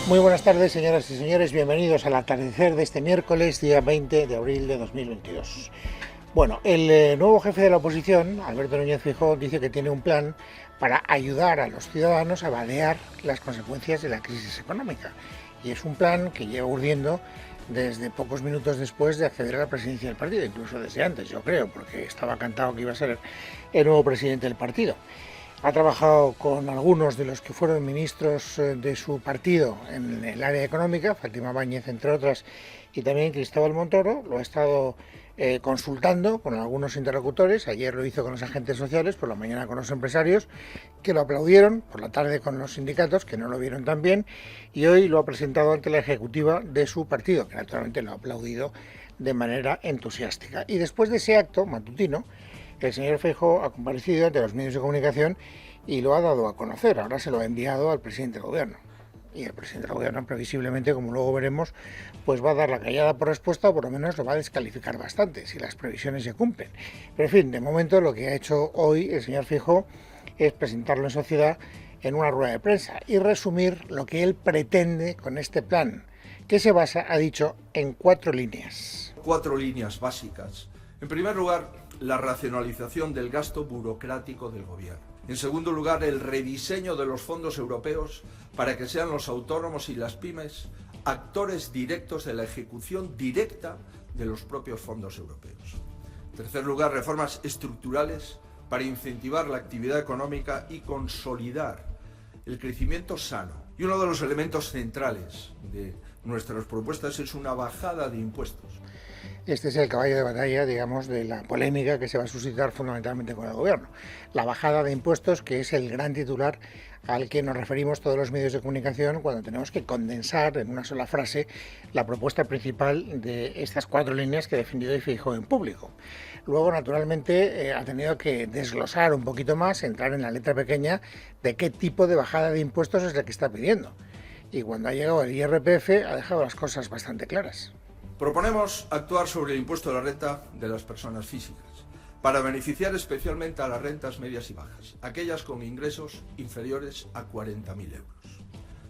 Muy buenas tardes, señoras y señores, bienvenidos al atardecer de este miércoles, día 20 de abril de 2022. Bueno, el nuevo jefe de la oposición, Alberto Núñez Feijóo, dice que tiene un plan para ayudar a los ciudadanos a paliar las consecuencias de la crisis económica. Y es un plan que lleva urdiendo desde pocos minutos después de acceder a la presidencia del partido, incluso desde antes, yo creo, porque estaba cantado que iba a ser el nuevo presidente del partido. Ha trabajado con algunos de los que fueron ministros de su partido en el área económica, Fátima Báñez, entre otras, y también Cristóbal Montoro. Lo ha estado consultando con algunos interlocutores. Ayer lo hizo con los agentes sociales, por la mañana con los empresarios, que lo aplaudieron, por la tarde con los sindicatos, que no lo vieron tan bien, y hoy lo ha presentado ante la ejecutiva de su partido, que naturalmente lo ha aplaudido de manera entusiástica. Y después de ese acto matutino, el señor Feijóo ha comparecido ante los medios de comunicación y lo ha dado a conocer. Ahora se lo ha enviado al presidente del gobierno. Y el presidente del gobierno, previsiblemente, como luego veremos, pues va a dar la callada por respuesta, o por lo menos lo va a descalificar bastante, si las previsiones se cumplen. Pero en fin, de momento lo que ha hecho hoy el señor Feijóo es presentarlo en sociedad en una rueda de prensa y resumir lo que él pretende con este plan, que se basa, ha dicho, en 4 líneas. 4 líneas básicas. En primer lugar, la racionalización del gasto burocrático del gobierno. En segundo lugar, el rediseño de los fondos europeos para que sean los autónomos y las pymes actores directos de la ejecución directa de los propios fondos europeos. En tercer lugar, reformas estructurales para incentivar la actividad económica y consolidar el crecimiento sano. Y uno de los elementos centrales de nuestras propuestas es una bajada de impuestos. Este es el caballo de batalla, digamos, de la polémica que se va a suscitar fundamentalmente con el gobierno. La bajada de impuestos, que es el gran titular al que nos referimos todos los medios de comunicación cuando tenemos que condensar en una sola frase la propuesta principal de estas 4 líneas que ha defendido y Feijóo en público. Luego, naturalmente, ha tenido que desglosar un poquito más, entrar en la letra pequeña de qué tipo de bajada de impuestos es la que está pidiendo. Y cuando ha llegado el IRPF ha dejado las cosas bastante claras. Proponemos actuar sobre el impuesto de la renta de las personas físicas, para beneficiar especialmente a las rentas medias y bajas, aquellas con ingresos inferiores a 40.000 euros.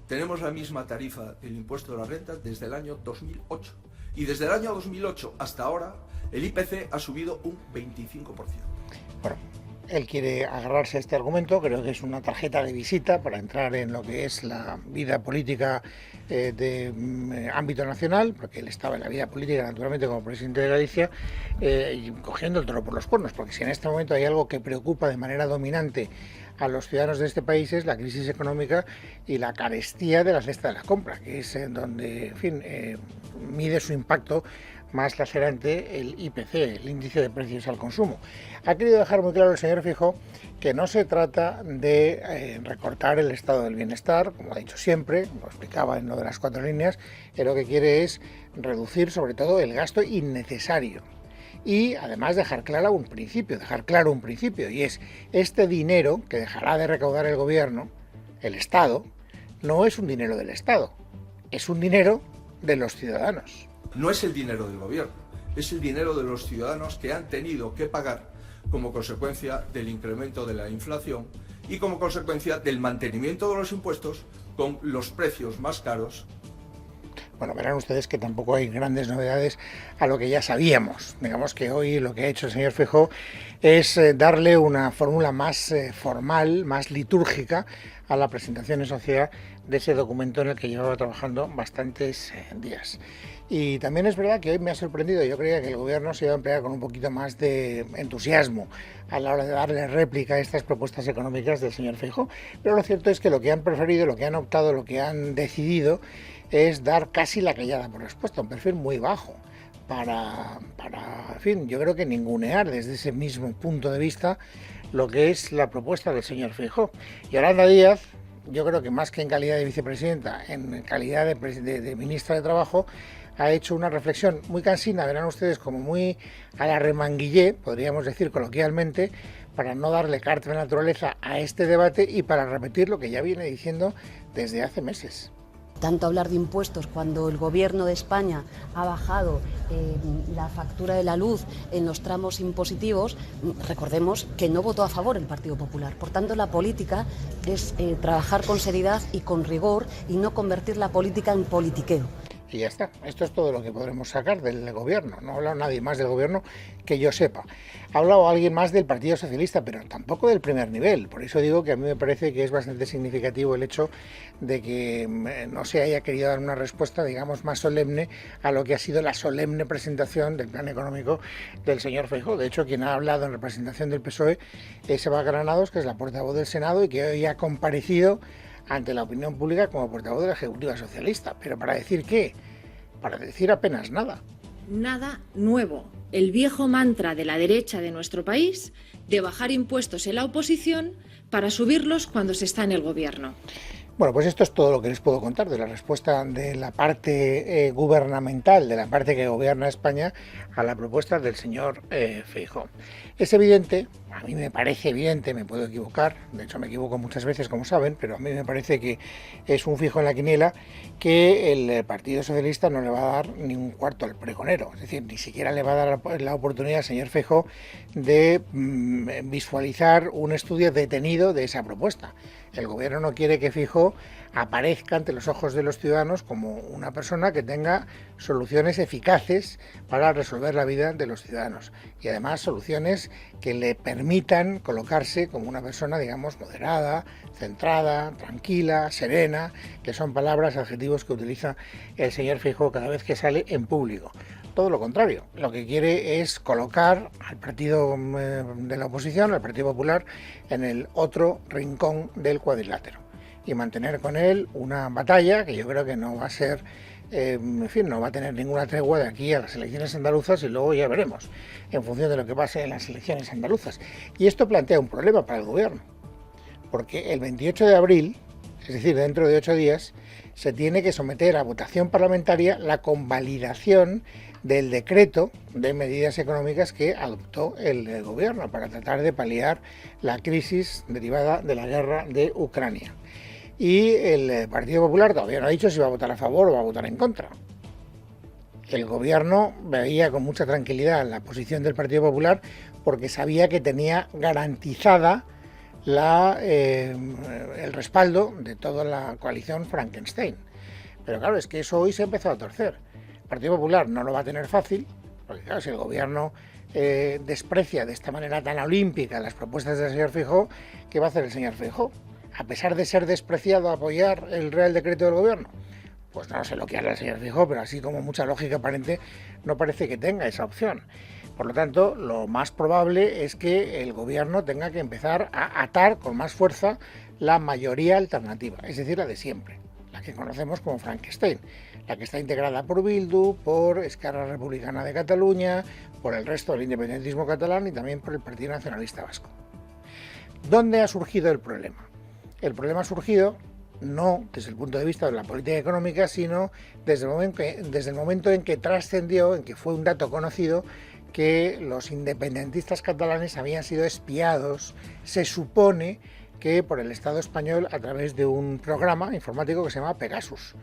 Tenemos la misma tarifa del impuesto de la renta desde el año 2008, y desde el año 2008 hasta ahora el IPC ha subido un 25%. Bueno, él quiere agarrarse a este argumento, creo que es una tarjeta de visita para entrar en lo que es la vida política de ámbito nacional, porque él estaba en la vida política naturalmente como presidente de Galicia, y cogiendo el toro por los cuernos, porque si en este momento hay algo que preocupa de manera dominante a los ciudadanos de este país es la crisis económica y la carestía de la cesta de la compra, que es donde, en fin, mide su impacto más lacerante el IPC, el índice de precios al consumo. Ha querido dejar muy claro el señor Feijóo que no se trata de recortar el estado del bienestar, como ha dicho siempre, lo explicaba en lo de las 4 líneas, que lo que quiere es reducir sobre todo el gasto innecesario. Y además dejar claro un principio, y es este dinero que dejará de recaudar el gobierno, el Estado, no es un dinero del Estado, es un dinero de los ciudadanos. No es el dinero del gobierno, es el dinero de los ciudadanos que han tenido que pagar como consecuencia del incremento de la inflación y como consecuencia del mantenimiento de los impuestos con los precios más caros. Bueno, verán ustedes que tampoco hay grandes novedades a lo que ya sabíamos. Digamos que hoy lo que ha hecho el señor Feijóo es darle una fórmula más formal, más litúrgica a la presentación en sociedad de ese documento en el que llevaba trabajando bastantes días. Y también es verdad que hoy me ha sorprendido, yo creía que el gobierno se iba a emplear con un poquito más de entusiasmo a la hora de darle réplica a estas propuestas económicas del señor Feijóo, pero lo cierto es que lo que han preferido, lo que han optado, lo que han decidido es dar casi la callada por respuesta, un perfil muy bajo, para, en fin, yo creo que ningunear desde ese mismo punto de vista lo que es la propuesta del señor Feijóo. Y Yolanda Díaz, yo creo que más que en calidad de vicepresidenta, en calidad de ministra de Trabajo, ha hecho una reflexión muy cansina, verán ustedes, como muy a la remanguillé, podríamos decir coloquialmente, para no darle carta de naturaleza a este debate y para repetir lo que ya viene diciendo desde hace meses. tanto hablar de impuestos cuando el Gobierno de España ha bajado la factura de la luz en los tramos impositivos. Recordemos que no votó a favor el Partido Popular. Por tanto, la política es trabajar con seriedad y con rigor y no convertir la política en politiqueo. Y ya está. Esto es todo lo que podremos sacar del gobierno. No ha hablado nadie más del gobierno que yo sepa. Ha hablado alguien más del Partido Socialista, pero tampoco del primer nivel. Por eso digo que a mí me parece que es bastante significativo el hecho de que no se haya querido dar una respuesta, digamos, más solemne a lo que ha sido la solemne presentación del plan económico del señor Feijóo. De hecho, quien ha hablado en representación del PSOE es Eva Granados, que es la portavoz del Senado y que hoy ha comparecido ante la opinión pública como portavoz de la Ejecutiva Socialista. ¿Pero para decir qué? Para decir apenas nada. Nada nuevo. El viejo mantra de la derecha de nuestro país de bajar impuestos en la oposición para subirlos cuando se está en el gobierno. Bueno, pues esto es todo lo que les puedo contar de la respuesta de la parte gubernamental, de la parte que gobierna España, a la propuesta del señor Feijóo. Es evidente, a mí me parece evidente, me puedo equivocar, de hecho me equivoco muchas veces, como saben, pero a mí me parece que es un fijo en la quiniela que el Partido Socialista no le va a dar ni un cuarto al pregonero, es decir, ni siquiera le va a dar la oportunidad al señor Feijóo de visualizar un estudio detenido de esa propuesta. El gobierno no quiere que Feijóo aparezca ante los ojos de los ciudadanos como una persona que tenga soluciones eficaces para resolver la vida de los ciudadanos y además soluciones que le permitan colocarse como una persona, digamos, moderada, centrada, tranquila, serena, que son palabras, adjetivos que utiliza el señor Feijóo cada vez que sale en público. Todo lo contrario, lo que quiere es colocar al partido de la oposición, al Partido Popular, en el otro rincón del cuadrilátero y mantener con él una batalla que yo creo que no va a ser, en fin, no va a tener ninguna tregua de aquí a las elecciones andaluzas y luego ya veremos, en función de lo que pase en las elecciones andaluzas. Y esto plantea un problema para el gobierno, porque el 28 de abril, es decir, dentro de 8 días, se tiene que someter a votación parlamentaria la convalidación del decreto de medidas económicas que adoptó el gobierno para tratar de paliar la crisis derivada de la guerra de Ucrania. Y el Partido Popular todavía no ha dicho si va a votar a favor o va a votar en contra. El gobierno veía con mucha tranquilidad la posición del Partido Popular porque sabía que tenía garantizada el respaldo de toda la coalición Frankenstein. Pero claro, es que eso hoy se ha empezado a torcer. El Partido Popular no lo va a tener fácil, porque claro, si el gobierno desprecia de esta manera tan olímpica las propuestas del señor Feijóo, ¿qué va a hacer el señor Feijóo? A pesar de ser despreciado, apoyar el Real Decreto del gobierno. Pues no sé lo que hará el señor Feijóo, pero así como mucha lógica aparente, no parece que tenga esa opción. Por lo tanto, lo más probable es que el gobierno tenga que empezar a atar con más fuerza la mayoría alternativa, es decir, la de siempre, la que conocemos como Frankenstein, la que está integrada por Bildu, por Esquerra Republicana de Cataluña, por el resto del independentismo catalán y también por el Partido Nacionalista Vasco. ¿Dónde ha surgido el problema? El problema ha surgido no desde el punto de vista de la política económica, sino desde el momento en que trascendió, en que fue un dato conocido, que los independentistas catalanes habían sido espiados, se supone que por el Estado español a través de un programa informático que se llama Pegasus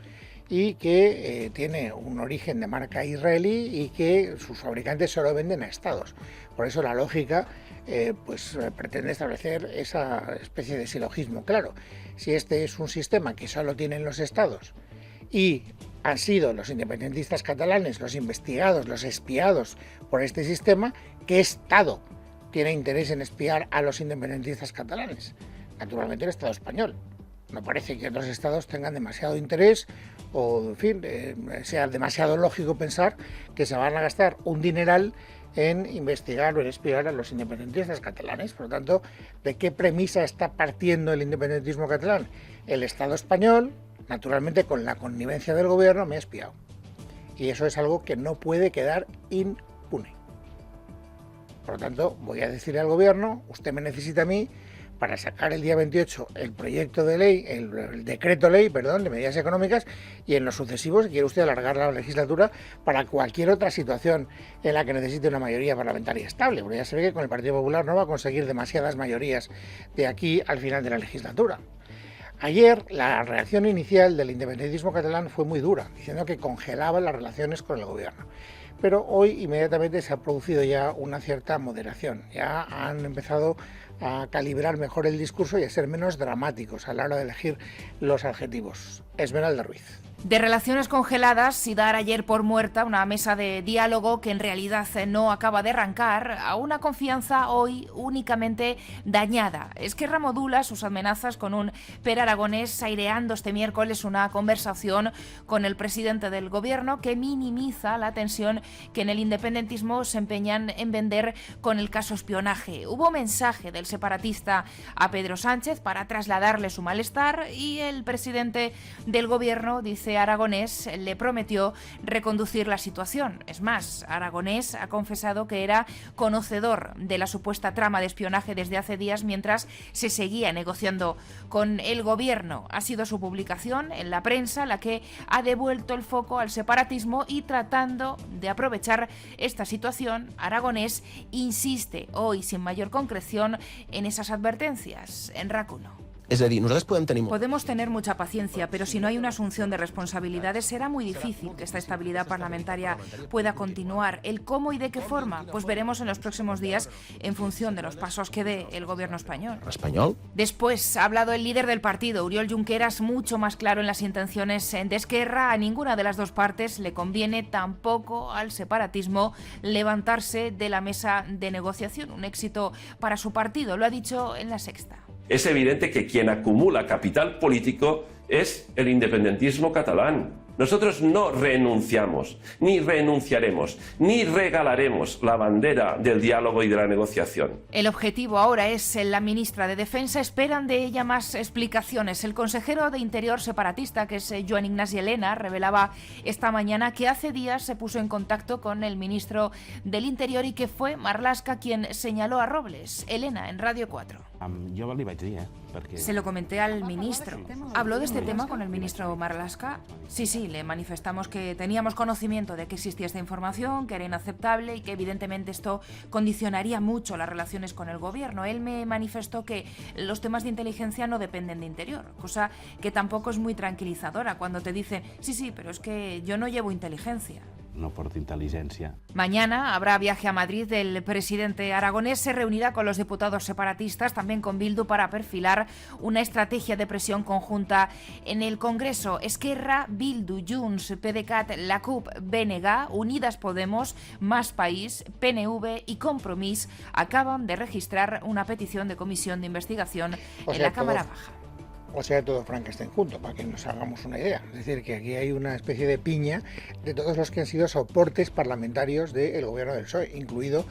y que tiene un origen de marca israelí y que sus fabricantes solo venden a estados. Por eso la lógica pretende establecer esa especie de silogismo. Claro, si este es un sistema que solo tienen los estados y han sido los independentistas catalanes los investigados, los espiados por este sistema, ¿qué estado tiene interés en espiar a los independentistas catalanes? Naturalmente el Estado español. No parece que otros estados tengan demasiado interés o, en fin, sea demasiado lógico pensar que se van a gastar un dineral en investigar o en espiar a los independentistas catalanes. Por lo tanto, ¿de qué premisa está partiendo el independentismo catalán? El Estado español, naturalmente con la connivencia del gobierno, me ha espiado. Y eso es algo que no puede quedar impune. Por lo tanto, voy a decirle al gobierno, usted me necesita a mí para sacar el día 28 el proyecto de ley, el decreto ley, perdón, de medidas económicas, y en los sucesivos, si quiere usted alargar la legislatura para cualquier otra situación en la que necesite una mayoría parlamentaria estable, porque ya se ve que con el Partido Popular no va a conseguir demasiadas mayorías de aquí al final de la legislatura. Ayer la reacción inicial del independentismo catalán fue muy dura, diciendo que congelaba las relaciones con el gobierno. Pero hoy inmediatamente se ha producido ya una cierta moderación. Ya han empezado a calibrar mejor el discurso y a ser menos dramáticos a la hora de elegir los adjetivos. Esmeralda Ruiz. De relaciones congeladas y dar ayer por muerta una mesa de diálogo que en realidad no acaba de arrancar, a una confianza hoy únicamente dañada. Esquerra modula sus amenazas con un Per Aragonés aireando este miércoles una conversación con el presidente del gobierno que minimiza la tensión que en el independentismo se empeñan en vender con el caso espionaje. Hubo mensaje del separatista a Pedro Sánchez para trasladarle su malestar y el presidente del gobierno, dice Aragonés, le prometió reconducir la situación. Es más, Aragonés ha confesado que era conocedor de la supuesta trama de espionaje desde hace días mientras se seguía negociando con el gobierno. Ha sido su publicación en la prensa la que ha devuelto el foco al separatismo y tratando de aprovechar esta situación, Aragonés insiste hoy sin mayor concreción en esas advertencias. En RAC 1. És a dir, nosaltres Podemos tener mucha paciencia, pero si no hay una asunción de responsabilidades será muy difícil que esta estabilidad parlamentaria pueda continuar. ¿El cómo y de qué forma? Pues veremos en los próximos días en función de los pasos que dé el gobierno español. Después ha hablado el líder del partido, Oriol Junqueras, mucho más claro en las intenciones de Esquerra. A ninguna de las dos partes le conviene, tampoco al separatismo, levantarse de la mesa de negociación. Un éxito para su partido, lo ha dicho en La Sexta. Es evidente que quien acumula capital político es el independentismo catalán. Nosotros no renunciamos, ni renunciaremos, ni regalaremos la bandera del diálogo y de la negociación. El objetivo ahora es la ministra de Defensa. Esperan de ella más explicaciones. El consejero de Interior separatista, que es Joan Ignasi Elena, revelaba esta mañana que hace días se puso en contacto con el ministro del Interior y que fue Marlaska quien señaló a Robles. Elena, en Radio 4. Se lo comenté al ministro. ¿Habló de este tema con el ministro Marlaska? Sí, le manifestamos que teníamos conocimiento de que existía esta información, que era inaceptable y que evidentemente esto condicionaría mucho las relaciones con el gobierno. Él me manifestó que los temas de inteligencia no dependen de Interior, cosa que tampoco es muy tranquilizadora cuando te dicen, sí, pero es que yo no llevo inteligencia. No porta inteligencia. Mañana habrá viaje a Madrid del presidente aragonés. Se reunirá con los diputados separatistas, también con Bildu, para perfilar una estrategia de presión conjunta en el Congreso. Esquerra, Bildu, Junts, PDeCAT, la CUP, BNG, Unidas Podemos, Más País, PNV y Compromís acaban de registrar una petición de comisión de investigación en la Cámara Baja. O sea, todo Frankenstein junto, para que nos hagamos una idea. Es decir, que aquí hay una especie de piña de todos los que han sido soportes parlamentarios del gobierno del PSOE, incluido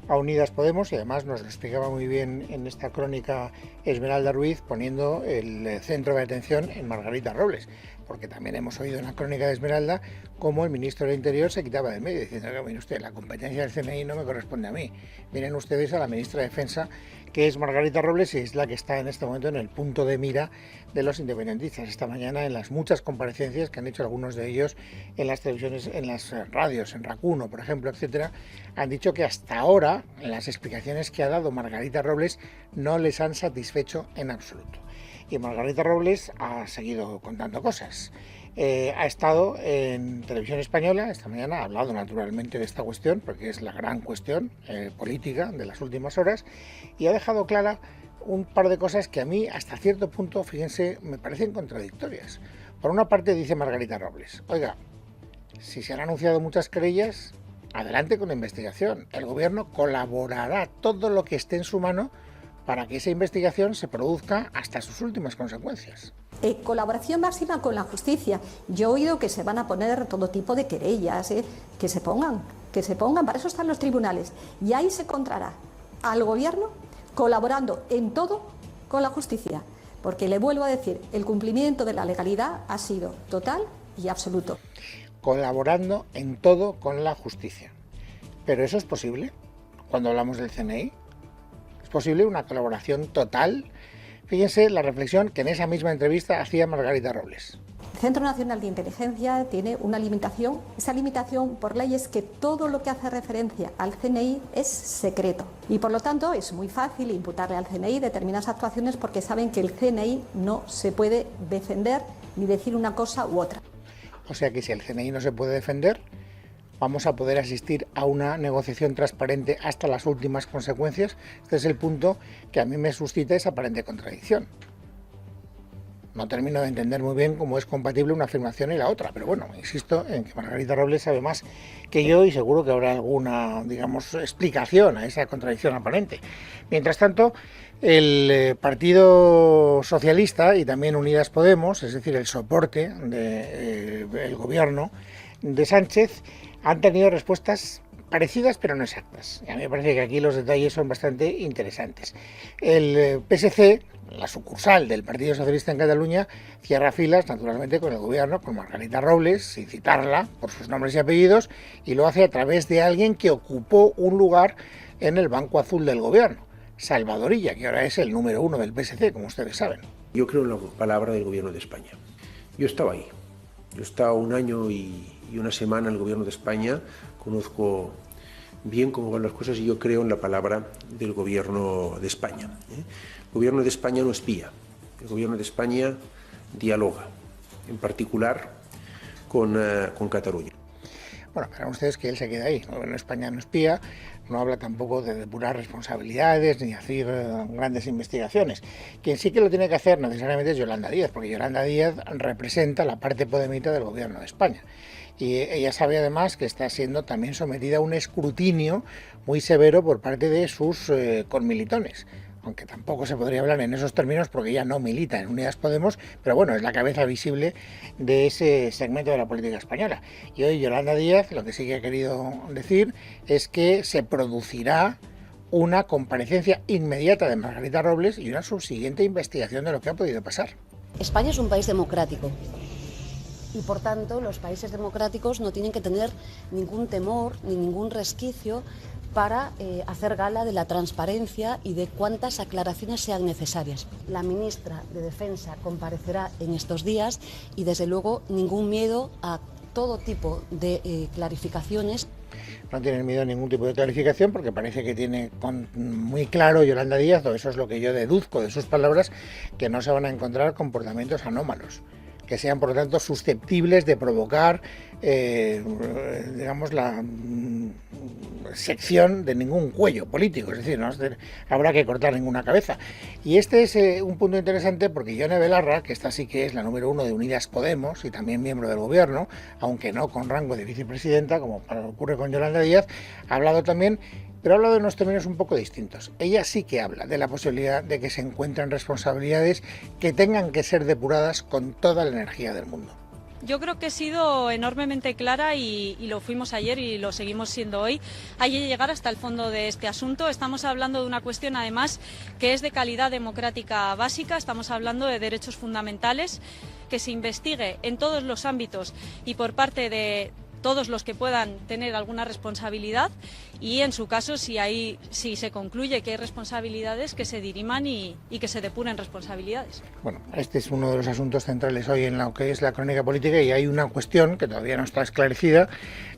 a Unidas Podemos, y además nos lo explicaba muy bien en esta crónica Esmeralda Ruiz, poniendo el centro de atención en Margarita Robles, porque también hemos oído en la crónica de Esmeralda cómo el ministro del Interior se quitaba del medio, diciendo que, mire usted, la competencia del CNI no me corresponde a mí. Miren ustedes a la ministra de Defensa, que es Margarita Robles, y es la que está en este momento en el punto de mira de los independentistas. Esta mañana, en las muchas comparecencias que han hecho algunos de ellos en las televisiones, en las radios, en RAC 1, por ejemplo, etcétera, han dicho que hasta ahora, en las explicaciones que ha dado Margarita Robles, no les han satisfecho en absoluto. Y Margarita Robles ha seguido contando cosas. Ha estado en Televisión Española esta mañana, ha hablado naturalmente de esta cuestión, porque es la gran cuestión política de las últimas horas, y ha dejado clara un par de cosas que a mí, hasta cierto punto, fíjense, me parecen contradictorias. Por una parte dice Margarita Robles, oiga, si se han anunciado muchas querellas, adelante con la investigación. El gobierno colaborará todo lo que esté en su mano para que esa investigación se produzca hasta sus últimas consecuencias. Colaboración máxima con la justicia. Yo he oído que se van a poner todo tipo de querellas, que se pongan, para eso están los tribunales. Y ahí se encontrará al gobierno colaborando en todo con la justicia. Porque le vuelvo a decir, el cumplimiento de la legalidad ha sido total y absoluto. Colaborando en todo con la justicia. ¿Pero eso es posible cuando hablamos del CNI? ¿Es posible una colaboración total? Fíjense la reflexión que en esa misma entrevista hacía Margarita Robles. El Centro Nacional de Inteligencia tiene una limitación. Esa limitación por ley es que todo lo que hace referencia al CNI es secreto. Y por lo tanto es muy fácil imputarle al CNI determinadas actuaciones porque saben que el CNI no se puede defender ni decir una cosa u otra. O sea que si el CNI no se puede defender, vamos a poder asistir a una negociación transparente hasta las últimas consecuencias. Este es el punto que a mí me suscita esa aparente contradicción. No termino de entender muy bien cómo es compatible una afirmación y la otra, pero bueno, insisto en que Margarita Robles sabe más que yo y seguro que habrá alguna, digamos, explicación a esa contradicción aparente. Mientras tanto, el Partido Socialista y también Unidas Podemos, es decir, el soporte del gobierno de Sánchez, han tenido respuestas parecidas pero no exactas. Y a mí me parece que aquí los detalles son bastante interesantes. El PSC, la sucursal del Partido Socialista en Cataluña, cierra filas naturalmente con el gobierno, con Margarita Robles, sin citarla por sus nombres y apellidos, y lo hace a través de alguien que ocupó un lugar en el Banco Azul del gobierno, Salvador Illa, que ahora es el número 1 del PSC, como ustedes saben. Yo creo en la palabra del gobierno de España. Yo estaba ahí. Yo he estado un año y una semana en el gobierno de España, conozco bien cómo van las cosas y yo creo en la palabra del gobierno de España. El gobierno de España no espía, el gobierno de España dialoga, en particular con Cataluña. Bueno, verán ustedes que él se queda ahí. El gobierno de España no espía, no habla tampoco de depurar responsabilidades ni hacer grandes investigaciones. Quien sí que lo tiene que hacer necesariamente es Yolanda Díaz, porque Yolanda Díaz representa la parte podemita del gobierno de España. Y ella sabe además que está siendo también sometida a un escrutinio muy severo por parte de sus conmilitones. Aunque tampoco se podría hablar en esos términos porque ella no milita en Unidas Podemos, pero bueno, es la cabeza visible de ese segmento de la política española. Y hoy Yolanda Díaz lo que sí que ha querido decir es que se producirá una comparecencia inmediata de Margarita Robles y una subsiguiente investigación de lo que ha podido pasar. España es un país democrático. Y por tanto, los países democráticos no tienen que tener ningún temor ni ningún resquicio para hacer gala de la transparencia y de cuántas aclaraciones sean necesarias. La ministra de Defensa comparecerá en estos días y, desde luego, ningún miedo a todo tipo de clarificaciones. No tienen miedo a ningún tipo de clarificación porque parece que tiene muy claro Yolanda Díaz, o eso es lo que yo deduzco de sus palabras, que no se van a encontrar comportamientos anómalos, que sean por lo tanto susceptibles de provocar digamos la sección de ningún cuello político, es decir, no habrá que cortar ninguna cabeza. Y este es un punto interesante porque Ione Belarra, que esta sí que es la número 1 de Unidas Podemos y también miembro del gobierno, aunque no con rango de vicepresidenta, como ocurre con Yolanda Díaz, ha hablado también, pero ha hablado de unos términos un poco distintos. Ella sí que habla de la posibilidad de que se encuentren responsabilidades que tengan que ser depuradas con toda la energía del mundo. Yo creo que he sido enormemente clara y lo fuimos ayer y lo seguimos siendo hoy. Hay que llegar hasta el fondo de este asunto. Estamos hablando de una cuestión, además, que es de calidad democrática básica. Estamos hablando de derechos fundamentales, que se investigue en todos los ámbitos y por parte de todos los que puedan tener alguna responsabilidad y, en su caso, si se concluye que hay responsabilidades, que se diriman y que se depuren responsabilidades. Bueno, este es uno de los asuntos centrales hoy en lo que es la crónica política y hay una cuestión que todavía no está esclarecida,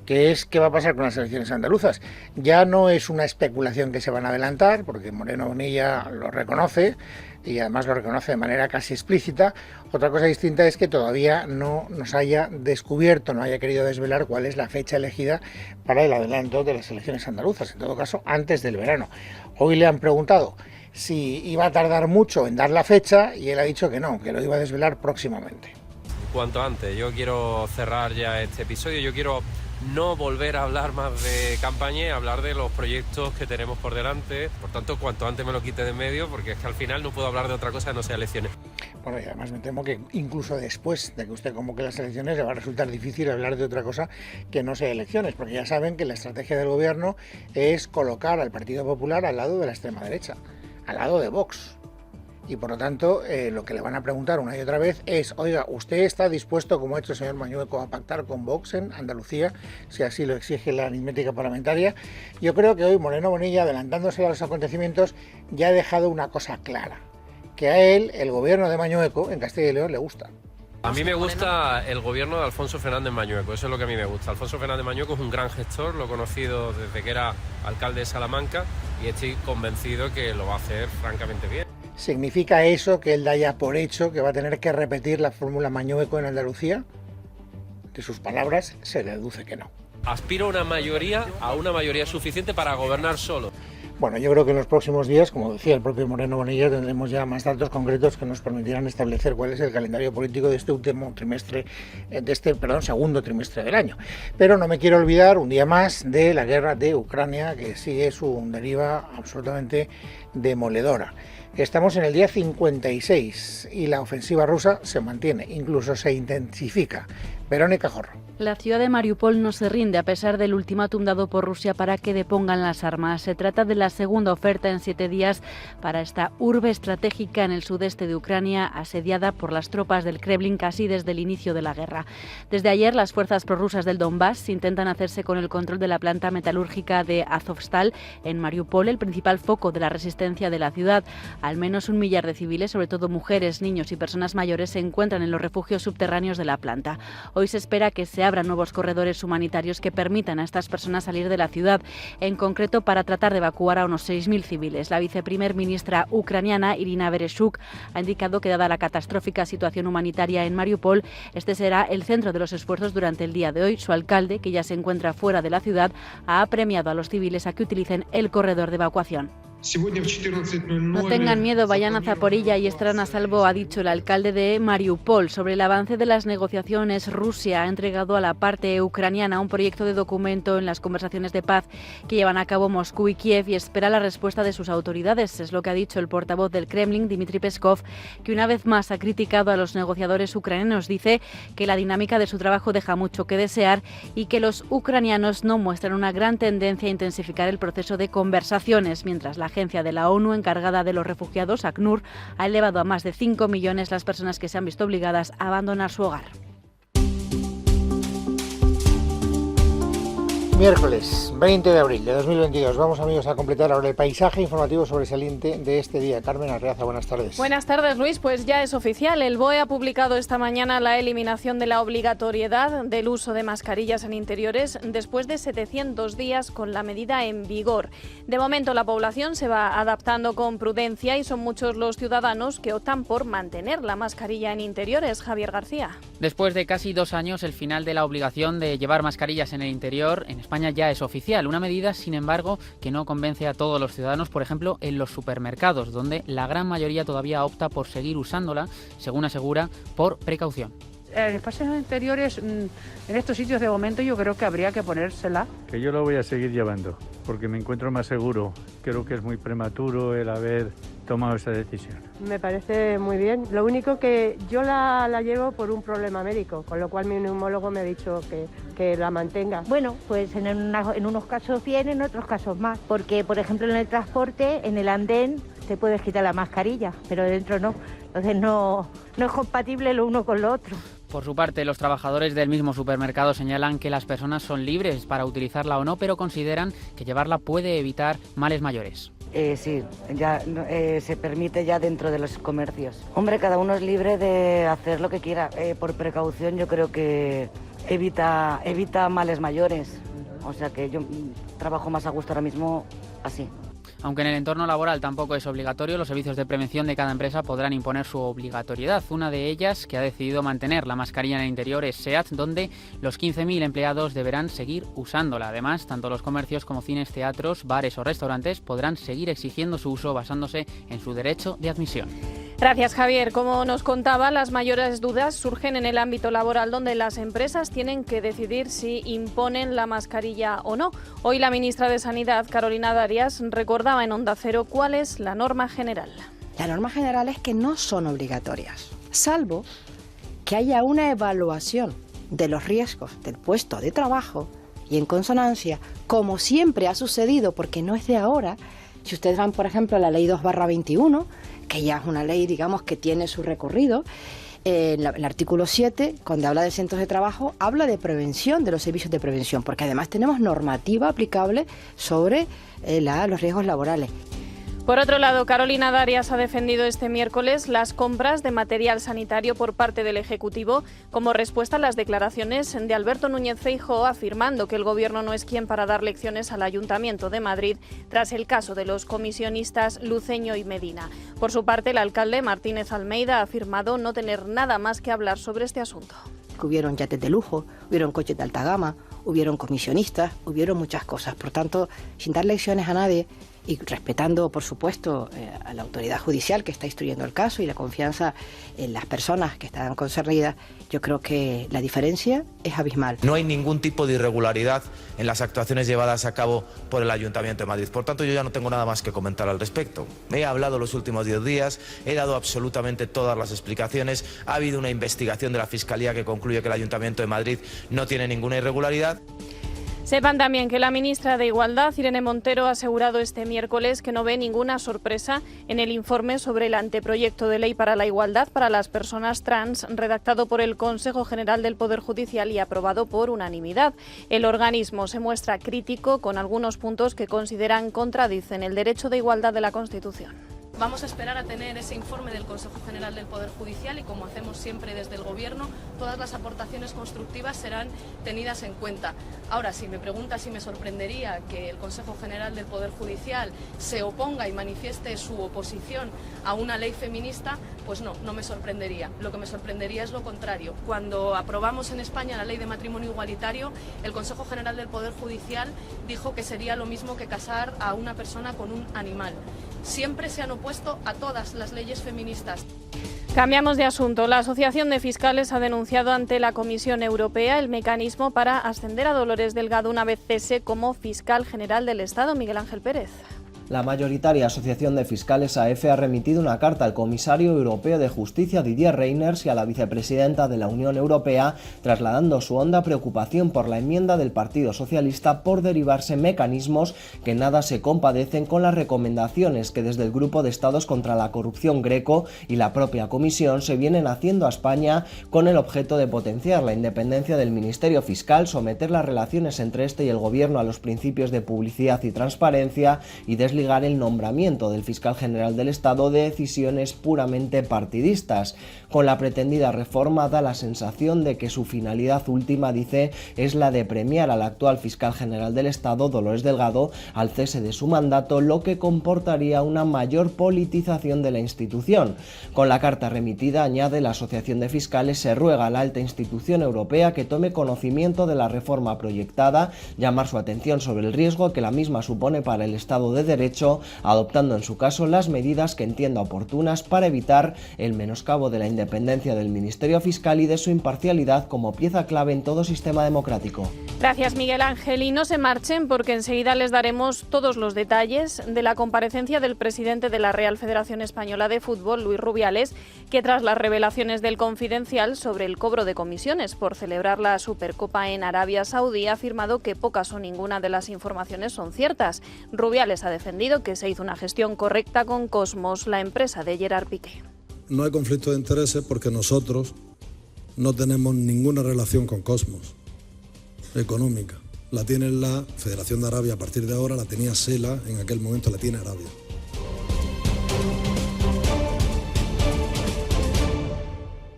que es qué va a pasar con las elecciones andaluzas. Ya no es una especulación que se van a adelantar, porque Moreno Bonilla lo reconoce y además lo reconoce de manera casi explícita. Otra cosa distinta es que todavía no nos haya descubierto, no haya querido desvelar cuál es la fecha elegida para el adelanto de las elecciones andaluzas, en todo caso antes del verano. Hoy le han preguntado si iba a tardar mucho en dar la fecha y él ha dicho que no, que lo iba a desvelar próximamente. Cuanto antes, yo quiero cerrar ya este episodio, yo quiero no volver a hablar más de campaña y hablar de los proyectos que tenemos por delante. Por tanto, cuanto antes me lo quite de en medio, porque es que al final no puedo hablar de otra cosa que no sea elecciones. Bueno, y además me temo que incluso después de que usted convoque las elecciones le va a resultar difícil hablar de otra cosa que no sea elecciones, porque ya saben que la estrategia del gobierno es colocar al Partido Popular al lado de la extrema derecha, al lado de Vox. Y por lo tanto, lo que le van a preguntar una y otra vez es, oiga, ¿usted está dispuesto, como ha hecho el señor Mañueco, a pactar con Vox en Andalucía, si así lo exige la aritmética parlamentaria? Yo creo que hoy Moreno Bonilla, adelantándose a los acontecimientos, ya ha dejado una cosa clara, que a él, el gobierno de Mañueco, en Castilla y León, le gusta. A mí me gusta el gobierno de Alfonso Fernández Mañueco, eso es lo que a mí me gusta. Alfonso Fernández Mañueco es un gran gestor, lo he conocido desde que era alcalde de Salamanca y estoy convencido que lo va a hacer francamente bien. ¿Significa eso que él da ya por hecho que va a tener que repetir la fórmula Mañueco en Andalucía? De sus palabras se deduce que no. Aspiro a una mayoría suficiente para gobernar solo. Bueno, yo creo que en los próximos días, como decía el propio Moreno Bonilla, tendremos ya más datos concretos que nos permitirán establecer cuál es el calendario político de este último trimestre, segundo trimestre del año. Pero no me quiero olvidar un día más de la guerra de Ucrania, que sigue su deriva absolutamente demoledora. Estamos en el día 56 y la ofensiva rusa se mantiene, incluso se intensifica. Verónica Jorro. La ciudad de Mariupol no se rinde a pesar del ultimátum dado por Rusia para que depongan las armas. Se trata de la segunda oferta en 7 días para esta urbe estratégica en el sudeste de Ucrania, asediada por las tropas del Kremlin casi desde el inicio de la guerra. Desde ayer, las fuerzas prorrusas del Donbass intentan hacerse con el control de la planta metalúrgica de Azovstal en Mariupol, el principal foco de la resistencia de la ciudad. Al menos 1 millar de civiles, sobre todo mujeres, niños y personas mayores, se encuentran en los refugios subterráneos de la planta. Hoy se espera que se abran nuevos corredores humanitarios que permitan a estas personas salir de la ciudad, en concreto para tratar de evacuar a unos 6.000 civiles. La viceprimer ministra ucraniana, Irina Vereshchuk, ha indicado que dada la catastrófica situación humanitaria en Mariupol, este será el centro de los esfuerzos durante el día de hoy. Su alcalde, que ya se encuentra fuera de la ciudad, ha apremiado a los civiles a que utilicen el corredor de evacuación. No tengan miedo, vayan a Zaporilla y estarán a salvo, ha dicho el alcalde de Mariupol. Sobre el avance de las negociaciones, Rusia ha entregado a la parte ucraniana un proyecto de documento en las conversaciones de paz que llevan a cabo Moscú y Kiev y espera la respuesta de sus autoridades. Es lo que ha dicho el portavoz del Kremlin, Dmitry Peskov, que una vez más ha criticado a los negociadores ucranianos. Dice que la dinámica de su trabajo deja mucho que desear y que los ucranianos no muestran una gran tendencia a intensificar el proceso de conversaciones, mientras la agencia de la ONU encargada de los refugiados, ACNUR, ha elevado a más de 5 millones las personas que se han visto obligadas a abandonar su hogar. Miércoles 20 de abril de 2022. Vamos, amigos, a completar ahora el paisaje informativo sobresaliente de este día. Carmen Arreaza, buenas tardes. Buenas tardes, Luis. Pues ya es oficial. El BOE ha publicado esta mañana la eliminación de la obligatoriedad del uso de mascarillas en interiores después de 700 días con la medida en vigor. De momento, la población se va adaptando con prudencia y son muchos los ciudadanos que optan por mantener la mascarilla en interiores. Javier García. Después de casi 2 años, el final de la obligación de llevar mascarillas en el interior en España ya es oficial. Una medida, sin embargo, que no convence a todos los ciudadanos, por ejemplo, en los supermercados, donde la gran mayoría todavía opta por seguir usándola, según asegura, por precaución. En espacios interiores, en estos sitios de momento yo creo que habría que ponérsela. Que yo lo voy a seguir llevando, porque me encuentro más seguro. Creo que es muy prematuro el haber tomado esa decisión. Me parece muy bien. Lo único que yo la llevo por un problema médico, con lo cual mi neumólogo me ha dicho que la mantenga. Bueno, pues en unos casos bien, en otros casos más. Porque, por ejemplo, en el transporte, en el andén, te puedes quitar la mascarilla, pero dentro no. Entonces no es compatible lo uno con lo otro. Por su parte, los trabajadores del mismo supermercado señalan que las personas son libres para utilizarla o no, pero consideran que llevarla puede evitar males mayores. Sí, ya se permite ya dentro de los comercios. Hombre, cada uno es libre de hacer lo que quiera. Por precaución yo creo que evita males mayores. O sea que yo trabajo más a gusto ahora mismo así. Aunque en el entorno laboral tampoco es obligatorio, los servicios de prevención de cada empresa podrán imponer su obligatoriedad. Una de ellas, que ha decidido mantener la mascarilla en el interior, es SEAT, donde los 15.000 empleados deberán seguir usándola. Además, tanto los comercios como cines, teatros, bares o restaurantes podrán seguir exigiendo su uso basándose en su derecho de admisión. Gracias, Javier. Como nos contaba, las mayores dudas surgen en el ámbito laboral, donde las empresas tienen que decidir si imponen la mascarilla o no. Hoy la ministra de Sanidad, Carolina Darias, recordaba en Onda Cero cuál es la norma general. La norma general es que no son obligatorias, salvo que haya una evaluación de los riesgos del puesto de trabajo y en consonancia, como siempre ha sucedido, porque no es de ahora. Si ustedes van, por ejemplo, a la Ley 2/21, que ya es una ley, digamos, que tiene su recorrido, el artículo 7, cuando habla de centros de trabajo, habla de prevención, de los servicios de prevención, porque además tenemos normativa aplicable sobre los riesgos laborales. Por otro lado, Carolina Darias ha defendido este miércoles las compras de material sanitario por parte del Ejecutivo como respuesta a las declaraciones de Alberto Núñez Feijóo, afirmando que el Gobierno no es quien para dar lecciones al Ayuntamiento de Madrid tras el caso de los comisionistas Luceño y Medina. Por su parte, el alcalde Martínez Almeida ha afirmado no tener nada más que hablar sobre este asunto. Hubieron yates de lujo, hubieron coches de alta gama, hubieron comisionistas, hubieron muchas cosas. Por tanto, sin dar lecciones a nadie y respetando, por supuesto, a la autoridad judicial que está instruyendo el caso y la confianza en las personas que están concernidas, yo creo que la diferencia es abismal. No hay ningún tipo de irregularidad en las actuaciones llevadas a cabo por el Ayuntamiento de Madrid. Por tanto, yo ya no tengo nada más que comentar al respecto. He hablado los últimos 10 días, he dado absolutamente todas las explicaciones. Ha habido una investigación de la Fiscalía que concluye que el Ayuntamiento de Madrid no tiene ninguna irregularidad. Sepan también que la ministra de Igualdad, Irene Montero, ha asegurado este miércoles que no ve ninguna sorpresa en el informe sobre el anteproyecto de ley para la igualdad para las personas trans, redactado por el Consejo General del Poder Judicial y aprobado por unanimidad. El organismo se muestra crítico con algunos puntos que consideran contradicen el derecho de igualdad de la Constitución. Vamos a esperar a tener ese informe del Consejo General del Poder Judicial y, como hacemos siempre desde el Gobierno, todas las aportaciones constructivas serán tenidas en cuenta. Ahora, si me pregunta si me sorprendería que el Consejo General del Poder Judicial se oponga y manifieste su oposición a una ley feminista, pues no me sorprendería. Lo que me sorprendería es lo contrario. Cuando aprobamos en España la ley de matrimonio igualitario, el Consejo General del Poder Judicial dijo que sería lo mismo que casar a una persona con un animal. Siempre se han opuesto a todas las leyes feministas. Cambiamos de asunto. La Asociación de Fiscales ha denunciado ante la Comisión Europea el mecanismo para ascender a Dolores Delgado una vez cese como fiscal general del Estado. Miguel Ángel Pérez. La mayoritaria Asociación de Fiscales AF ha remitido una carta al comisario europeo de Justicia Didier Reynders y a la vicepresidenta de la Unión Europea, trasladando su honda preocupación por la enmienda del Partido Socialista por derivarse mecanismos que nada se compadecen con las recomendaciones que desde el Grupo de Estados contra la Corrupción Greco y la propia Comisión se vienen haciendo a España con el objeto de potenciar la independencia del Ministerio Fiscal, someter las relaciones entre este y el Gobierno a los principios de publicidad y transparencia y desligar el nombramiento del fiscal general del Estado de decisiones puramente partidistas. Con la pretendida reforma da la sensación de que su finalidad última, dice, es la de premiar al actual fiscal general del Estado, Dolores Delgado, al cese de su mandato, lo que comportaría una mayor politización de la institución. Con la carta remitida, añade, la Asociación de Fiscales se ruega a la alta institución europea que tome conocimiento de la reforma proyectada, llamar su atención sobre el riesgo que la misma supone para el Estado de Derecho, adoptando en su caso las medidas que entienda oportunas para evitar el menoscabo de la independencia del Ministerio Fiscal y de su imparcialidad como pieza clave en todo sistema democrático. Gracias, Miguel Ángel. Y no se marchen porque enseguida les daremos todos los detalles de la comparecencia del presidente de la Real Federación Española de Fútbol, Luis Rubiales, que tras las revelaciones del Confidencial sobre el cobro de comisiones por celebrar la Supercopa en Arabia Saudí, ha afirmado que pocas o ninguna de las informaciones son ciertas. Rubiales ha defendido que se hizo una gestión correcta con Cosmos, la empresa de Gerard Piqué. No hay conflicto de intereses porque nosotros no tenemos ninguna relación con Cosmos económica. La tiene la Federación de Arabia a partir de ahora, la tenía Sela, en aquel momento la tiene Arabia.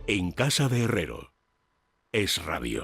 En casa de Herrero, Es Radio.